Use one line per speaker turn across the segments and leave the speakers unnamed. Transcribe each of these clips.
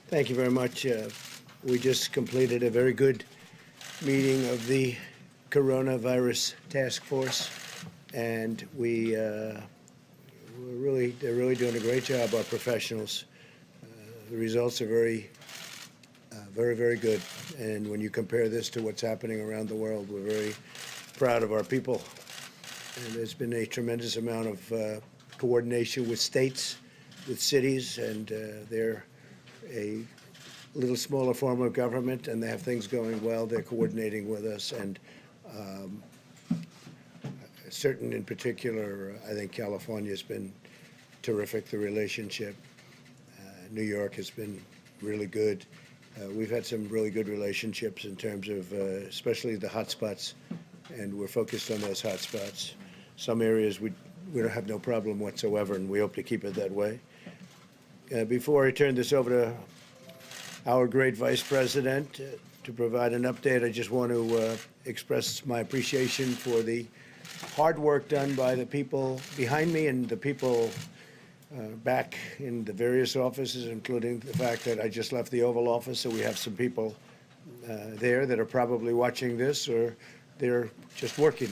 Thank you very much. We just completed a very good meeting of the coronavirus task force, and they're really doing a great job, our professionals. The results are very good. And when you compare this to what's happening around the world, we're very proud of our people. And there's been a tremendous amount of coordination with states, with cities, and they're a little smaller form of government, and they have things going well. They're coordinating with us, and certain in particular, I think California has been terrific, the relationship. New York has been really good. We've had some really good relationships in terms of especially the hot spots, and we're focused on those hot spots. Some areas we don't have no problem whatsoever, and we hope to keep it that way. Before I turn this over to our great Vice President to provide an update, I just want to express my appreciation for the hard work done by the people behind me and the people back in the various offices, including the fact that I just left the Oval Office, so we have some people there that are probably watching this, or they're just working.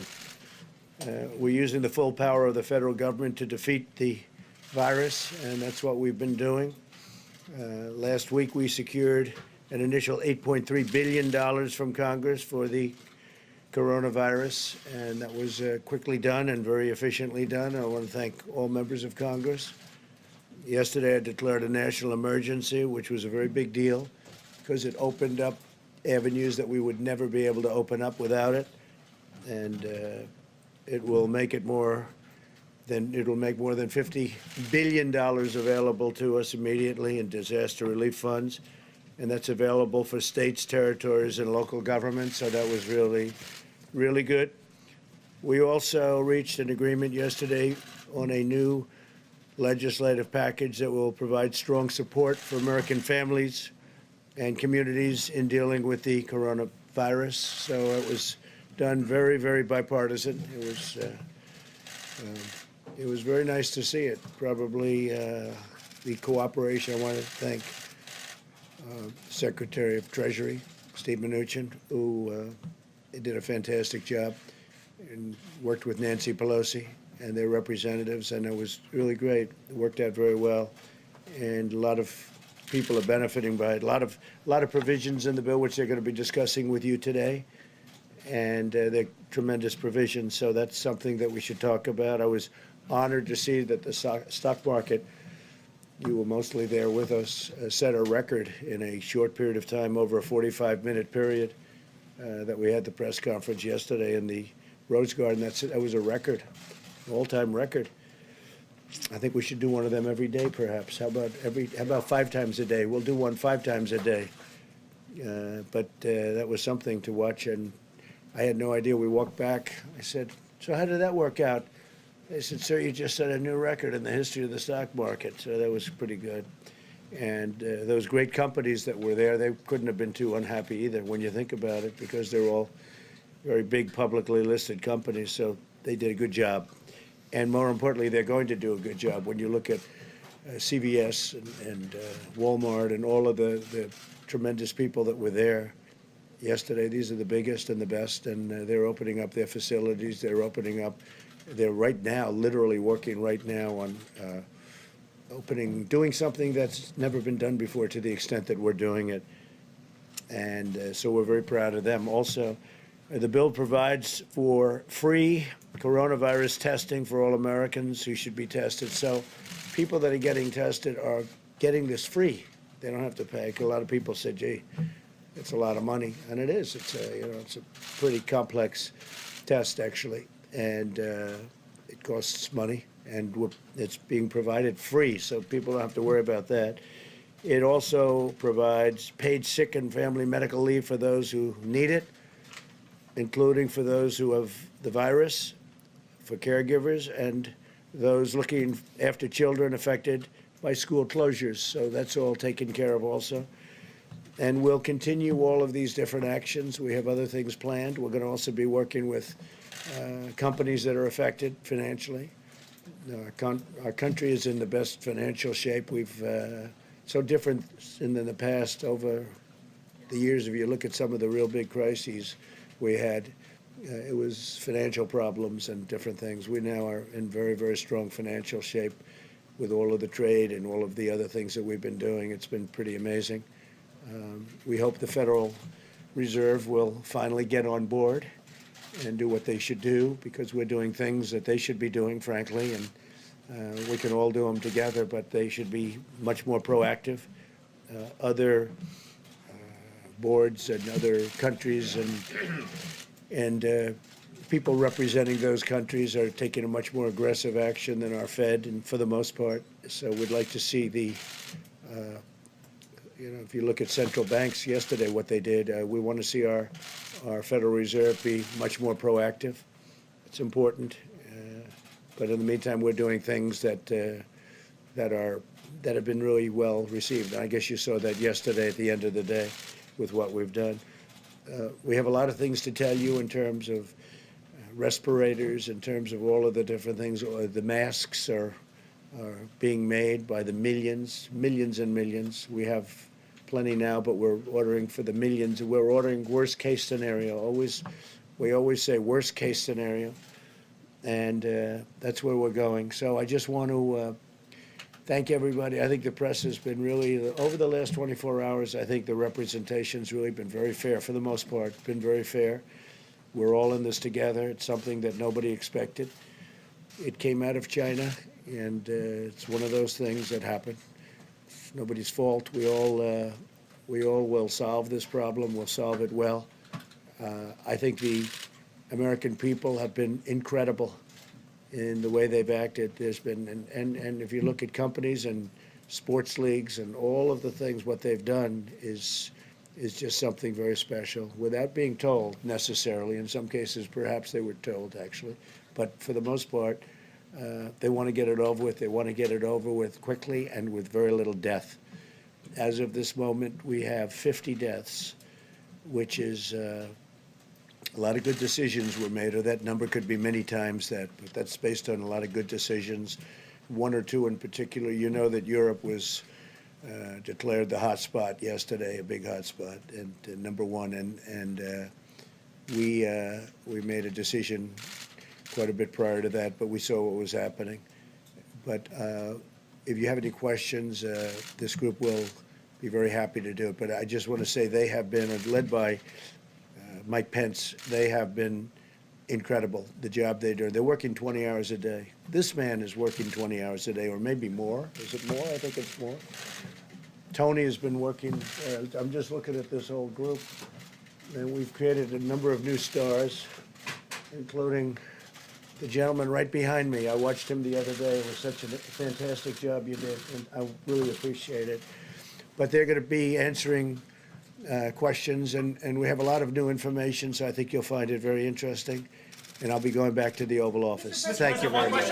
We're using the full power of the federal government to defeat the virus, and that's what we've been doing. Last week, we secured an initial $8.3 billion from Congress for the coronavirus, and that was quickly done and very efficiently done. I want to thank all members of Congress. Yesterday, I declared a national emergency, which was a very big deal because it opened up avenues that we would never be able to open up without it, and it will make more than $50 billion available to us immediately in disaster relief funds, and that's available for states, territories, and local governments. So that was really, really good. We also reached an agreement yesterday on a new legislative package that will provide strong support for American families and communities in dealing with the coronavirus. So it was done very, very bipartisan. It was very nice to see it. Probably the cooperation. I want to thank Secretary of Treasury, Steve Mnuchin, who did a fantastic job and worked with Nancy Pelosi and their representatives, and it was really great. It worked out very well, and a lot of people are benefiting by it. A lot of provisions in the bill, which they're going to be discussing with you today, and they're tremendous provisions. So that's something that we should talk about. I was honored to see that the stock market, you were mostly there with us, set a record in a short period of time, over a 45-minute period, that we had the press conference yesterday in the Rose Garden. That was a record, an all-time record. I think we should do one of them every day, perhaps. How about 5 times a day? We'll do one 5 times a day. But that was something to watch, and I had no idea. We walked back. I said, "So how did that work out?" They said, "Sir, you just set a new record in the history of the stock market." So that was pretty good. And those great companies that were there, they couldn't have been too unhappy either when you think about it, because they're all very big publicly listed companies. So they did a good job. And more importantly, they're going to do a good job. When you look at CVS and Walmart and all of the tremendous people that were there yesterday, these are the biggest and the best, and they're opening up their facilities. They're right now, literally working right now on doing something that's never been done before to the extent that we're doing it. And so we're very proud of them. Also, the bill provides for free coronavirus testing for all Americans who should be tested. So people that are getting tested are getting this free. They don't have to pay. A lot of people say, "Gee, it's a lot of money," and it is. It's a pretty complex test, actually, and it costs money, and it's being provided free, so people don't have to worry about that. It also provides paid sick and family medical leave for those who need it, including for those who have the virus, for caregivers, and those looking after children affected by school closures. So that's all taken care of also. And we'll continue all of these different actions. We have other things planned. We're going to also be working with companies that are affected financially. Our country is in the best financial shape we've so different than the past over the years. If you look at some of the real big crises we had, it was financial problems and different things. We now are in very, very strong financial shape with all of the trade and all of the other things that we've been doing. It's been pretty amazing. We hope the Federal Reserve will finally get on board and do what they should do, because we're doing things that they should be doing, frankly, and we can all do them together, but they should be much more proactive. Other boards and other countries and people representing those countries are taking a much more aggressive action than our Fed, and for the most part. So we'd like to see the, if you look at central banks yesterday, what they did, we want to see our Federal Reserve be much more proactive. It's important. But in the meantime, we're doing things that have been really well received. And I guess you saw that yesterday at the end of the day with what we've done. We have a lot of things to tell you in terms of respirators, in terms of all of the different things. The masks are being made by the millions and millions. We have plenty now, but we're ordering for the millions. We're ordering worst case scenario. We always say worst case scenario. And that's where we're going. So I just want to thank everybody. I think the press has been really, over the last 24 hours, I think the representation's really been very fair, for the most part, been very fair. We're all in this together. It's something that nobody expected. It came out of China, and it's one of those things that happen. It's nobody's fault. We all will solve this problem. We'll solve it well. I think the American people have been incredible in the way they've acted. There's been, and if you look at companies and sports leagues and all of the things, what they've done is just something very special, without being told necessarily. In some cases, perhaps they were told, actually. But for the most part, they want to get it over with. They want to get it over with quickly and with very little death. As of this moment, we have 50 deaths, which is a lot of good decisions were made, or that number could be many times that, but that's based on a lot of good decisions. One or two in particular. You know that Europe was declared the hot spot yesterday, a big hot spot, and number one, and we made a decision quite a bit prior to that, but we saw what was happening. But if you have any questions, this group will be very happy to do it. But I just want to say they have been, led by Mike Pence, they have been incredible, the job they do. They're working 20 hours a day. This man is working 20 hours a day, or maybe more. Is it more? I think it's more. Tony has been working, I'm just looking at this whole group, and we've created a number of new stars, including the gentleman right behind me. I watched him the other day. It was such a fantastic job you did, and I really appreciate it. But they're going to be answering questions, and we have a lot of new information, so I think you'll find it very interesting. And I'll be going back to the Oval Office. Thank you very much.